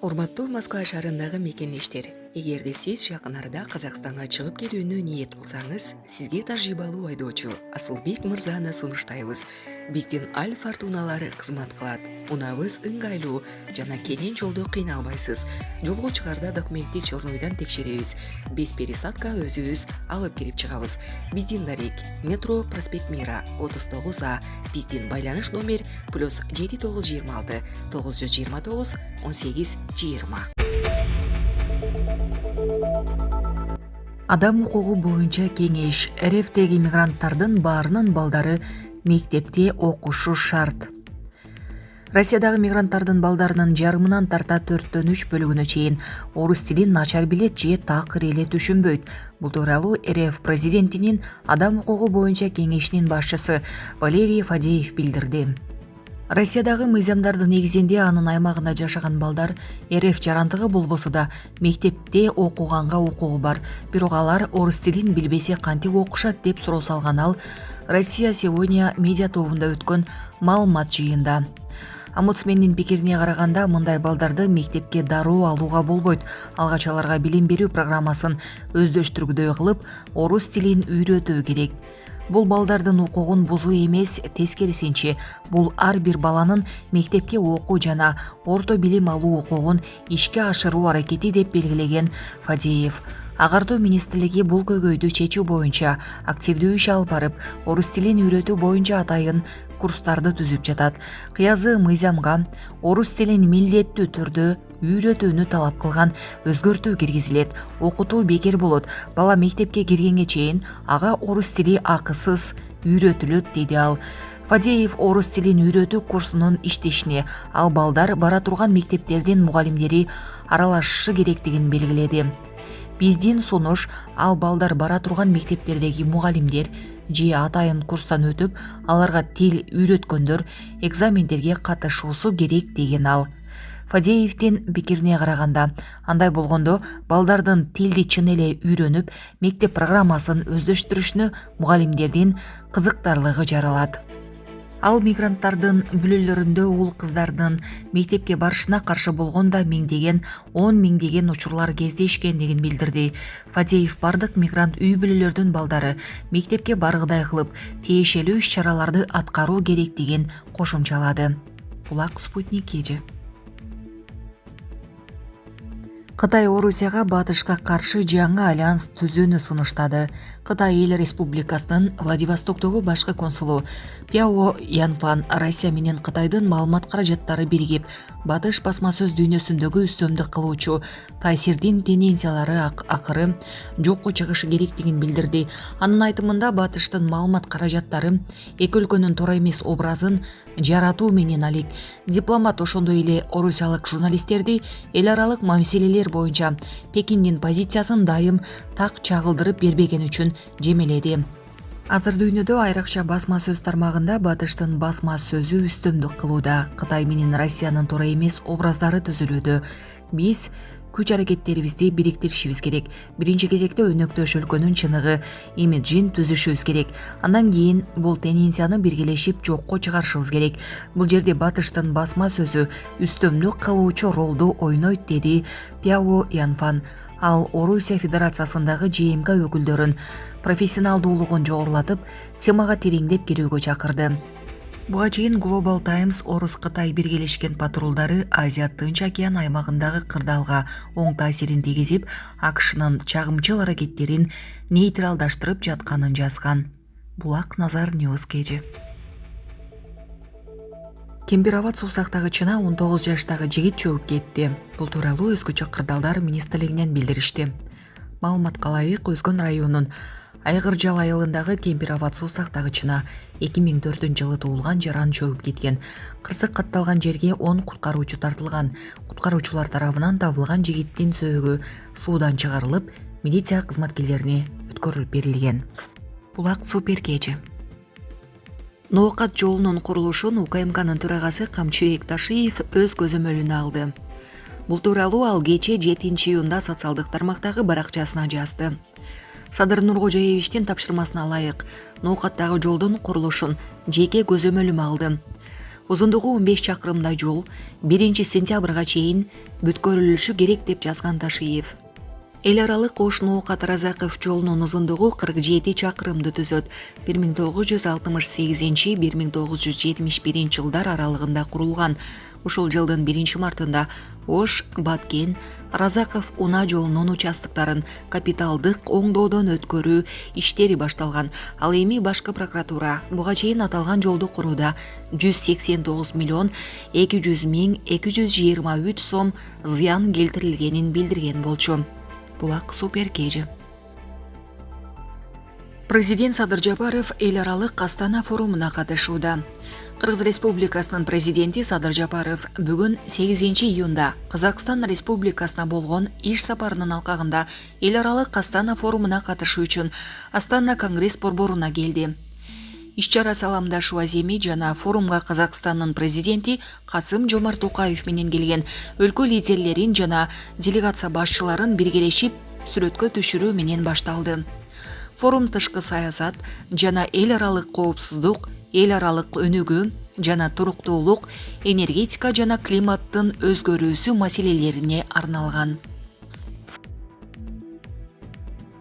Урматтуу Москва шаарындагы мекендештер, эгерде сиз жакын арада Казакстанга чыгып келүүнү ниет кылсаңыз, сизге тажрыйбалуу айдоочу Асылбек мырзаны сунуштайбыз. Биздин Аль Фортуналары кызмат кылат. Унабыз ыңгайлуу жана кенен жолдо кыйналбайсыз. Жолго чыгарда документти чорнойдон текшеребиз. Без пересадка өзүбүз алып кирип чыгабыз. Биздин дарек метро проспект Мира 39А. Биздин байланыш номер +7926 929 1820. Адам укугу боюнча кеңеш. РФтеги мигранттардын баарынын балдары мектепте окушу шарт. Россиядагы мигранттардын балдарынын жарымынан тарта 4-3 бөлүгүнө чейин орус тилин начар билет же такыр эле түшүнбөйт. Бул тууралуу РФ президентинин Адам укугу боюнча кеңешинин башчысы Валерий Фадеев билдирди. Россиядагы мыйзамдардын негизинде анын аймагында жашаган балдар РФ жарандыгы болбосо да мектепте окуганга укугу бар. Бирок алар орус тилин билбесе кантип окушат деп суроо салган ал Россия сегодня медиа тобунда өткөн маалымат жыйында. Омбудсмендин пикирине караганда, мындай балдарды мектепке дароо алууга болбойт. Алгач аларга билим берүү программасын өздөштүргүдөй кылып, орус тилин үйрөтүү керек. Бул балдардын укугун бузуу эмес, тескерисинче, бул ар бир баланын мектепке окуу жана орто билим алуу укугун ишке ашыруу аракети деп белгилеген Фадеев. Агартуу министрлиги бул көйгөйдү чечүү боюнча активдүү иш алып барып, орус тилин үйрөтүү боюнча атайын курстарды түзүп жатат. Кыязы мыйзамга орус тилин милдеттүү түрдө үйрөтүүнү талап кылган өзгөртүү киргизилет. Окутуу бекер болот. Бала мектепке киргенге чейин ага орус тили акысыз үйрөтүлөт, деди ал. Фадеев орус тилин үйрөтүү курсунун иштешине ал балдар бара турган мектептердин мугалимдери аралашышы керектигин белгиледи. Биздин сунуш ал балдар бара турган мектептердеги мугалимдер же атайын курстан өтүп, аларга тил үйрөткөндөр экзамендерге катышуусу керек, деген ал. Фадеевдин пикирине караганда, андай болгондо балдардын тилди чын эле үйрөнүп, мектеп программасын өздөштүрүшүнө мугалимдердин кызыктарлыгы жаралат. Ал мигранттардын бүлөлөрүндө уул кыздардын мектепке барышына каршы болгондо миңдеген, 10 миңдеген учурлар кездешкендигин билдирди. Фадеев бардык мигрант үй бүлөлөрдүн балдары мектепке баргыдай кылып, тиешелүү иш-чараларды аткаруу керектигин кошумчалады. Булак Спутник Кежи. Кытай Орусияга батышка каршы жаңы альянс түзүүнү сунуштады. Кытай Эл Республикасынын Владивостоктогу башкы консулу Пяо Янфан Россия менен Кытайдын маалымат каражаттары биригип, батыш басма сөз дүйнөсүндөгү үстөмдүк кылуучу таасирдин тенденциялары акыры жокко чыгышы керектигин билдирди. Анын айтымында батыштын маалымат каражаттары эки өлкөнүн туура эмес образын жаратуу менен алек. Дипломат ошондой эле орусиялык журналисттерди эл аралык маселелер боюнча Пекиндин позициясын дайым так чагылдырып бербеген үчүн жемеледи. Азыр дүйнөдө айрыкча басма сөз тармагында батыштын басма сөзү үстөмдүк кылууда. Кытай менен Россиянын туура эмес образдары түзүлүүдө. Биз күч аракеттерибизди бириктиришибиз керек. Биринчи кезекте өнөктөш өлкөнүн чыныгы, имиджин түзүшүбүз керек. Андан кийин бул тенденцияны биргелешип жокко чыгарышыбыз керек. Бул жерде батыштын басма сөзү үстөмдүк кылуучу ролду ойнойт, деди Пяо Янфан. Ал Орусия Федерациясындагы ЖМК өкүлдөрүн профессионалдуулугун жогорулатып, темага тереңдеп кирүүгө чакырды. Буга чейин Global Times Орус-Кытай биргелешкен патрулдары Азия Тынч океан аймагындагы кырдаалга оң таасирин тийгизип, АКШнын чагымчыл аракеттерин нейтралдаштырып жатканын жазган. Булак Назар Ньюс Кежи. Кемпир-Абад суу сактагычына 19 жаштагы жигит чөгүп кетти. Бул тууралуу Өзгөчө кырдаалдар министрлигинен билдиришти. Маалыматка ылайык, Өзгөн районунун Айгыржал айылындагы Кемпир-Абад суу сактагычына 2004-жылы туулган жаран чөгүп кеткен. Кырсык катталган жерге 10 куткаруучу тартылган. Куткаруучулар тарабынан табылган жигиттин сөөгү суудан чыгарылып, милиция кызматкерлерине өткөрүлүп берилген. Булак Супер Кежи. Ноокат жолунун курулушун УКМКнын төрагасы Камчыбек Ташиев өз көзөмөлүнө алды. Бул тууралуу ал кече 7-июнда социалдык тармактагы баракчасына жазды. Садыр Нуркожоевичтин тапшырмасына ылайык ноокаттагы жолдун курулушун жеке көзөмөлүм алды. Узундугу 15 чакырымдай жол 1 сентябрга чейин бүткөрүлүшү керек деп жазган Ташиев. Эл аралык кошунуу Кат-Разаков жолунун узундугу 47 чакырымды түзөт. 1968-1971 жылдар аралыгында курулган. Ушул жылдын 1-мартында Ош, Баткен, Разаков унаа жолунун участоктарын капиталдык оңдоодон өткөрүү иштери башталган. Ал эми башкы прокуратура буга чейин аталган жолду курууда 189 миллион 200 миң 223 сом зыян келтирилгенин билдирген болчу. Булак Супер Кежи. Президент Садыр Жапаров эл аралык Астана форумуна катышууда. Кыргыз Республикасынын президенти Садыр Жапаров бүгүн 8-июнда Казакстан Республикасына болгон иш сапарынын алкагында эл аралык Астана форумуна катышуу үчүн Астана Конгресс борборуна келди. Иш-чара саламдашуу аземи жана форумга Казакстандын президенти Касым-Жомарт Токаев менен келген өлкө лидерлерин жана делегация башчыларын биргелешип сүрөткө түшүрүү менен башталды. Форум тышкы саясат жана эл аралык коопсуздук, эл аралык өнүгүү жана туруктуулук, энергетика жана климаттын өзгөрүүсү маселелерине арналган.